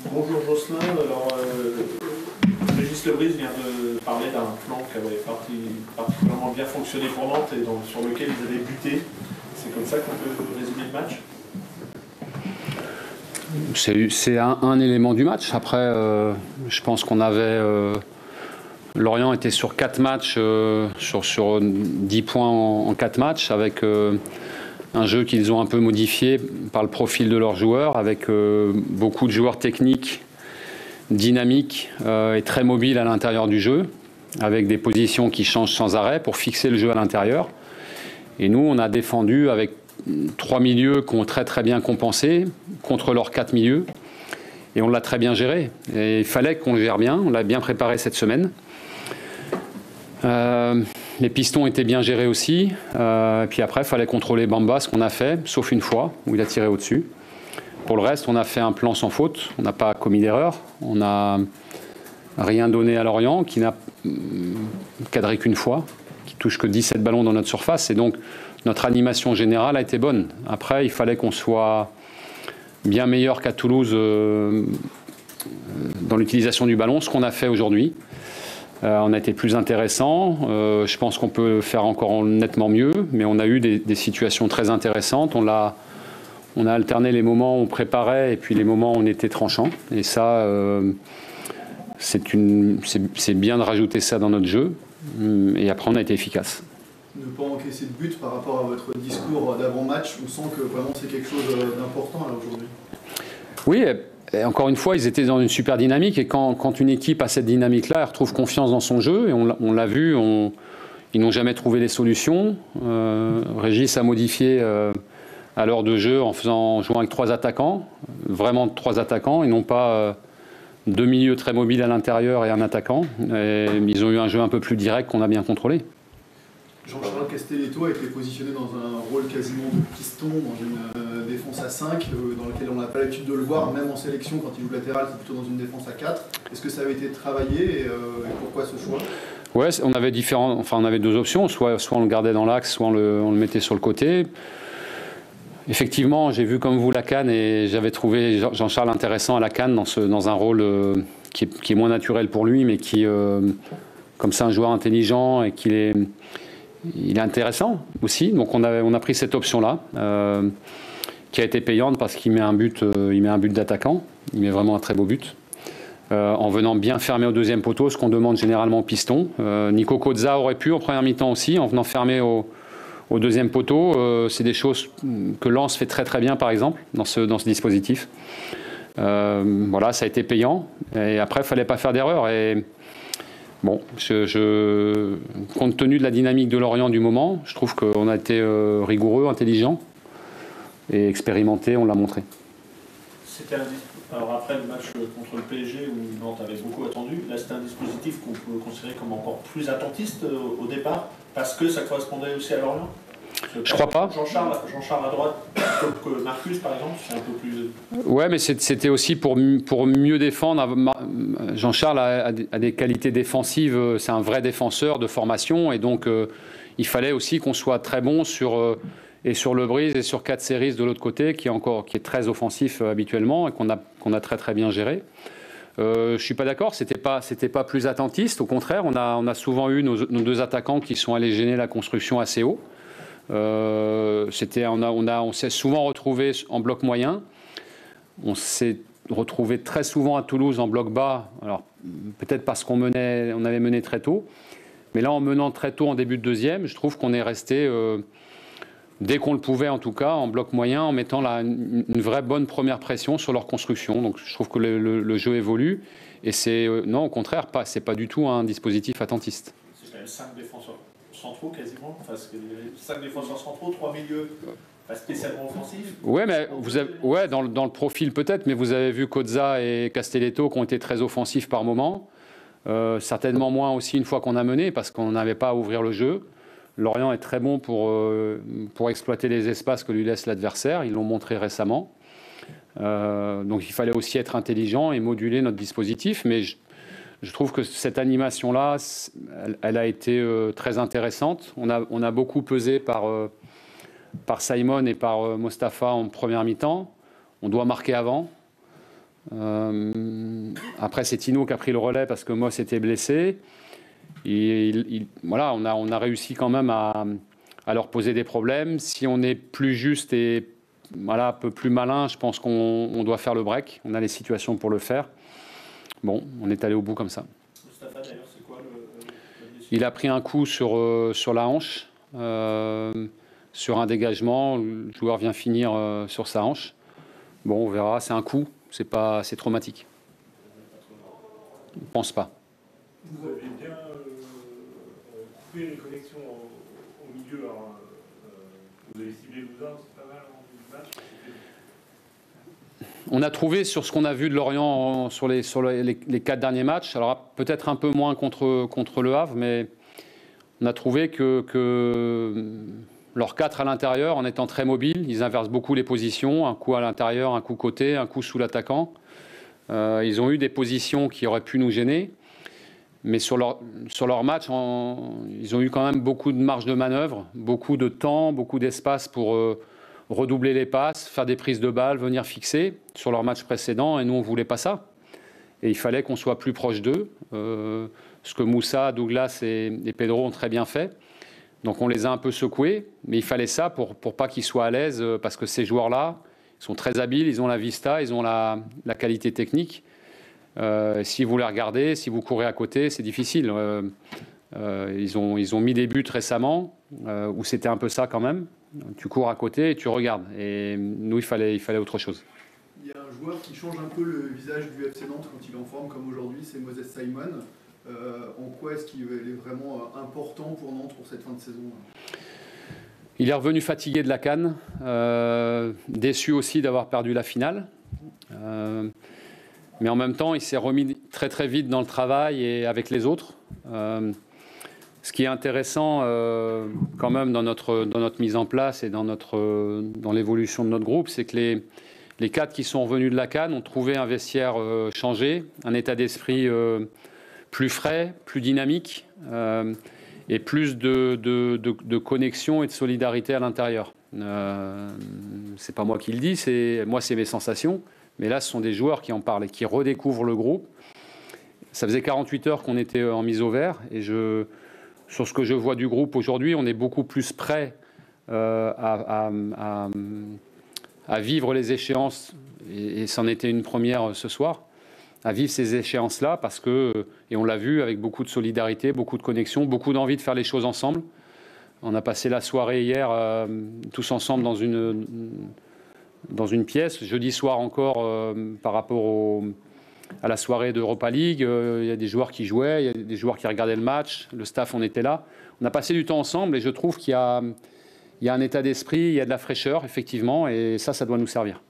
Bonjour Jocelyn, alors Régis Lebris vient de parler d'un plan qui avait particulièrement bien fonctionné pour Nantes et sur lequel ils avaient buté. C'est comme ça qu'on peut résumer le match? C'est un élément du match. Après, je pense qu'on avait... Lorient était sur 4 matchs, sur 10 points en 4 matchs, avec un jeu qu'ils ont un peu modifié par le profil de leurs joueurs, avec beaucoup de joueurs techniques, dynamiques et très mobiles à l'intérieur du jeu, avec des positions qui changent sans arrêt pour fixer le jeu à l'intérieur. Et nous, on a défendu avec 3 milieux qui ont très très bien compensé contre leurs 4 milieux. Et on l'a très bien géré. Et il fallait qu'on le gère bien, on l'a bien préparé cette semaine. Les pistons étaient bien gérés aussi. Puis après, il fallait contrôler Bamba, ce qu'on a fait, sauf une fois, où il a tiré au-dessus. Pour le reste, on a fait un plan sans faute. On n'a pas commis d'erreur. On n'a rien donné à Lorient, qui n'a cadré qu'une fois, qui touche que 17 ballons dans notre surface. Et donc, notre animation générale a été bonne. Après, il fallait qu'on soit bien meilleur qu'à Toulouse dans l'utilisation du ballon, ce qu'on a fait aujourd'hui. On a été plus intéressant. Je pense qu'on peut faire encore nettement mieux, mais on a eu des situations très intéressantes. On a alterné les moments où on préparait et puis les moments où on était tranchant. Et ça, c'est bien de rajouter ça dans notre jeu. Et après, on a été efficace. Ne pas encaisser de but par rapport à votre discours d'avant-match, on sent que vraiment c'est quelque chose d'important aujourd'hui. Oui, et encore une fois, ils étaient dans une super dynamique. Et quand une équipe a cette dynamique-là, elle retrouve confiance dans son jeu. Et on l'a vu, ils n'ont jamais trouvé les solutions. Régis a modifié à l'heure de jeu en jouant avec 3 attaquants. Vraiment 3 attaquants et non pas 2 milieux très mobiles à l'intérieur et un attaquant. Et ils ont eu un jeu un peu plus direct qu'on a bien contrôlé. Jean-Charles Castelletto a été positionné dans un rôle quasiment de piston, dans une défense à 5, dans laquelle on n'a pas l'habitude de le voir, même en sélection, quand il joue latéral, c'est plutôt dans une défense à 4. Est-ce que ça avait été travaillé et pourquoi ce choix? Ouais, on avait 2 options, soit on le gardait dans l'axe, soit on le mettait sur le côté. Effectivement, j'ai vu comme vous la CAN et j'avais trouvé Jean-Charles intéressant à la CAN dans un rôle qui est moins naturel pour lui, mais qui, comme c'est un joueur intelligent et il est intéressant aussi. Donc on a pris cette option-là, qui a été payante parce qu'il met un but d'attaquant. Il met vraiment un très beau but. En venant bien fermer au deuxième poteau, ce qu'on demande généralement au piston. Nico Kozza aurait pu en première mi-temps aussi, en venant fermer au deuxième poteau. C'est des choses que Lens fait très très bien, par exemple, dans ce dispositif. Voilà, ça a été payant. Et après, il ne fallait pas faire d'erreur. Et bon, compte tenu de la dynamique de Lorient du moment, je trouve qu'on a été rigoureux, intelligent et expérimenté, on l'a montré. Alors après le match contre le PSG où Nantes avait beaucoup attendu, là c'était un dispositif qu'on peut considérer comme encore plus attentiste au départ, parce que ça correspondait aussi à Lorient? Je crois pas. Jean-Charles à droite, plutôt que Marcus par exemple, c'est un peu plus... Ouais, mais c'était aussi pour mieux défendre. Jean-Charles a des qualités défensives, c'est un vrai défenseur de formation, et donc il fallait aussi qu'on soit très bon sur Lebris et sur Katseris de l'autre côté, qui est très offensif habituellement et qu'on a très très bien géré. Je suis pas d'accord, c'était pas plus attentiste. Au contraire, on a souvent eu nos 2 attaquants qui sont allés gêner la construction assez haut. On s'est souvent retrouvé en bloc moyen. On s'est retrouvé très souvent à Toulouse en bloc bas. Alors peut-être parce on avait mené très tôt. Mais là, en menant très tôt en début de deuxième, je trouve qu'on est resté, dès qu'on le pouvait en tout cas, en bloc moyen, en mettant une vraie bonne première pression sur leur construction. Donc je trouve que le jeu évolue. Et non, au contraire, c'est pas du tout un dispositif attentiste. C'est quand même 5 défenseurs centraux quasiment, enfin, 5 défenseurs centraux, 3 milieux pas spécialement offensifs. Ouais, mais dans le profil peut-être, mais vous avez vu Kozza et Castelletto qui ont été très offensifs par moment. Certainement moins aussi une fois qu'on a mené, parce qu'on n'avait pas à ouvrir le jeu. Lorient est très bon pour exploiter les espaces que lui laisse l'adversaire. Ils l'ont montré récemment. Donc il fallait aussi être intelligent et moduler notre dispositif. Mais je trouve que cette animation-là, elle a été très intéressante. On a beaucoup pesé par Simon et par Mostafa en première mi-temps. On doit marquer avant. Après, c'est Tino qui a pris le relais parce que Moss était blessé. Et voilà, on a réussi quand même à leur poser des problèmes. Si on est plus juste et voilà, un peu plus malin, je pense qu'on doit faire le break. On a les situations pour le faire. Bon, on est allé au bout comme ça. Mustafa, d'ailleurs, c'est quoi le Il a pris un coup sur la hanche, sur un dégagement. Le joueur vient finir sur sa hanche. Bon, on verra, c'est un coup, c'est traumatique. Je ne pense pas. Vous avez bien coupé les connexions au milieu. Alors, vous avez ciblé Louzard, c'est pas mal en début de match. On a trouvé sur ce qu'on a vu de Lorient sur les 4 derniers matchs, alors peut-être un peu moins contre Le Havre, mais on a trouvé que leurs 4 à l'intérieur, en étant très mobiles, ils inversent beaucoup les positions, un coup à l'intérieur, un coup côté, un coup sous l'attaquant. Ils ont eu des positions qui auraient pu nous gêner, mais sur leur match, ils ont eu quand même beaucoup de marge de manœuvre, beaucoup de temps, beaucoup d'espace pour redoubler les passes, faire des prises de balles, venir fixer sur leur match précédent, et nous on ne voulait pas ça. Et il fallait qu'on soit plus proche d'eux, ce que Moussa, Douglas et Pedro ont très bien fait. Donc on les a un peu secoués, mais il fallait ça pour pas qu'ils soient à l'aise, parce que ces joueurs-là sont très habiles, ils ont la vista, ils ont la qualité technique. Si vous les regardez, si vous courez à côté, c'est difficile. Ils ont mis des buts récemment, où c'était un peu ça quand même. Tu cours à côté et tu regardes. Et nous, il fallait autre chose. Il y a un joueur qui change un peu le visage du FC Nantes quand il est en forme, comme aujourd'hui, c'est Moses Simon. En quoi est-ce qu'il est vraiment important pour Nantes pour cette fin de saison? Il est revenu fatigué de la CAN, déçu aussi d'avoir perdu la finale. Mais en même temps, il s'est remis très très vite dans le travail et avec les autres. Ce qui est intéressant quand même dans notre mise en place et dans l'évolution de notre groupe, c'est que les 4 qui sont revenus de la CAN ont trouvé un vestiaire changé, un état d'esprit plus frais, plus dynamique et plus de connexion et de solidarité à l'intérieur. C'est pas moi qui le dis, c'est mes sensations. Mais là, ce sont des joueurs qui en parlent et qui redécouvrent le groupe. Ça faisait 48 heures qu'on était en mise au vert. Et sur ce que je vois du groupe aujourd'hui, on est beaucoup plus prêt à vivre les échéances. Et c'en était une première ce soir. À vivre ces échéances-là parce que, et on l'a vu, avec beaucoup de solidarité, beaucoup de connexion, beaucoup d'envie de faire les choses ensemble. On a passé la soirée hier tous ensemble dans une pièce. Jeudi soir encore, par rapport à la soirée d'Europa League, il y a des joueurs qui jouaient, il y a des joueurs qui regardaient le match, le staff, on était là. On a passé du temps ensemble et je trouve qu'il y a un état d'esprit, il y a de la fraîcheur, effectivement, et ça doit nous servir.